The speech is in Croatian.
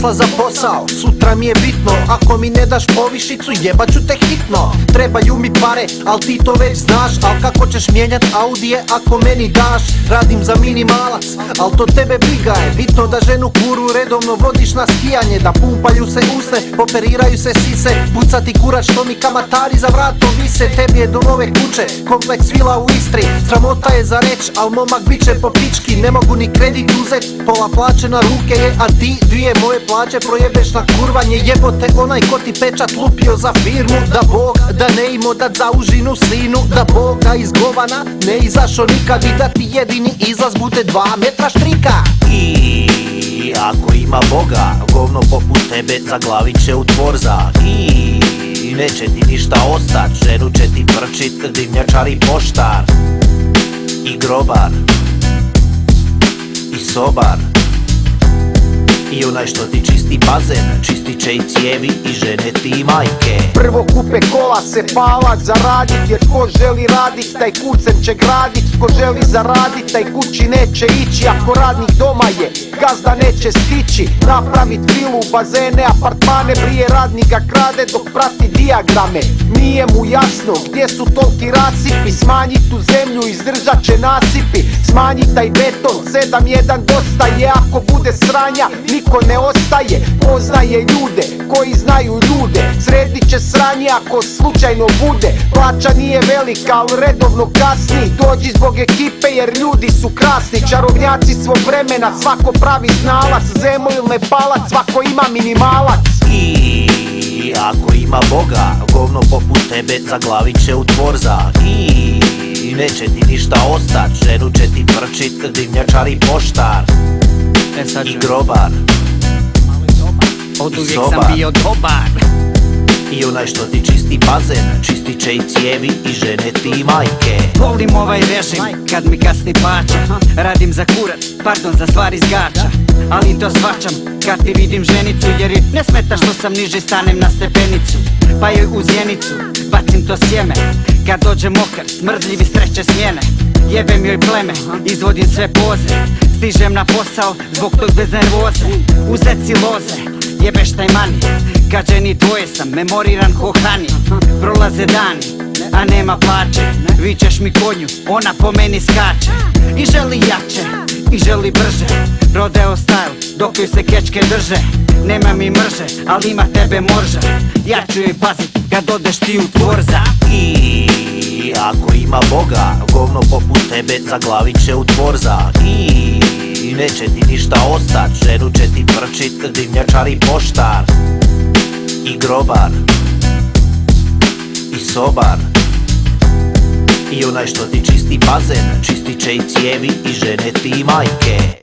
posla za posao, sutra mi je bitno. Ako mi ne daš povišicu, jebaću te hitno. Trebaju mi pare, al ti to već znaš. Al kako ćeš mijenjat Audije ako meni daš? Radim za minimalac, al to tebe briga je. Bitno da ženu kuru redovno vodiš na skijanje, da pumpaju se usne, operiraju se sise. Puca ti kurac što mi kamatari za vratom vise. Tebi je do nove kuće kompleks vila u Istri. Sramota je za reć, al momak bit će po pički. Ne mogu ni kredit uzet, pola plaće na ruke je. A ti dvije moje plaće projebeš na kurvanje. Jebote onaj ko ti pečat lupio za firmu. Da Bog da ne imo dat za užinu sinu. Da Bog da izgovana ne izašo nikad. I da ti jedini izlaz bude 2 metra štrika. I ako ima Boga, govno poput tebe zaglavit će u dvorza. I neće ti ništa ostat, ženu će ti prčit dimnjačar i poštar. I grobar, i sobar, i onaj što ti čisti bazen, čistit će i cijevi i žene ti i majke. Prvo kupe kola se palac zaradit, jer ko želi radit taj kucem će gradit. Ko želi zaradit taj kući neće ići, ako radnik doma je gazda neće stići. Napravit vilu, bazene, apartmane, prije radnik ga krade dok prati dijagrame. Nije mu jasno gdje su toliki rasipi, smanjit tu zemlju izdržat će nasipi. Smanjit taj beton, 7-1 dosta je, ako bude sranja niko ne ostaje. Poznaje ljude koji znaju ljude, sredit će sranje ako slučajno bude. Plaća nije velika, al redovno kasni, dođi zbog ekipe jer ljudi su krasni. Čarobnjaci svog vremena, svako pravi znalac. Zemo ili Nepalac, svako ima minimalac. I ako ima Boga, govno poput tebe zaglavit će u dvorza. I neće ti ništa ostat, ženu će ti prčit dimnjačar i poštar. I grobar, od i uvijek sobar, sam bio dobar. i onaj što ti čisti bazen, čistit će i cijevi i žene ti i majke. Volim ovaj režim, kad mi kasni plaća. Radim za kurac, pardon za stvari iz gača. Ali to shvaćam, kad ti vidim ženicu. Jer je ne smeta što sam niži, stanem na stepenicu. Pa joj u zjenicu, bacim to sjeme. Kad dođe mokar, smrdljiv iz treće smjene. Jebem joj pleme, izvodim sve poze. Stižem na posao, zbog tog bez nervoze. Uzet si loze, jebeš taj mani. Kad ženi tvoje sam, memoriran ko hani. Prolaze dani, a nema plaće. Vičeš mi konju, ona po meni skače. I želi jače, i želi brže. Rodeo style, dok joj se kečke drže. Nema mi mrže, ali ima tebe morža. Ja ću joj pazit, kad odeš ti u dvorza. I ako ima Boga, govno poput tebe zaglavit će u dvorza. I neće ti ništa ostat, ženu će ti prčit dimnjačar i poštar. I grobar, i sobar, i onaj što ti čisti bazen, čistit će i cijevi i žene ti i majke.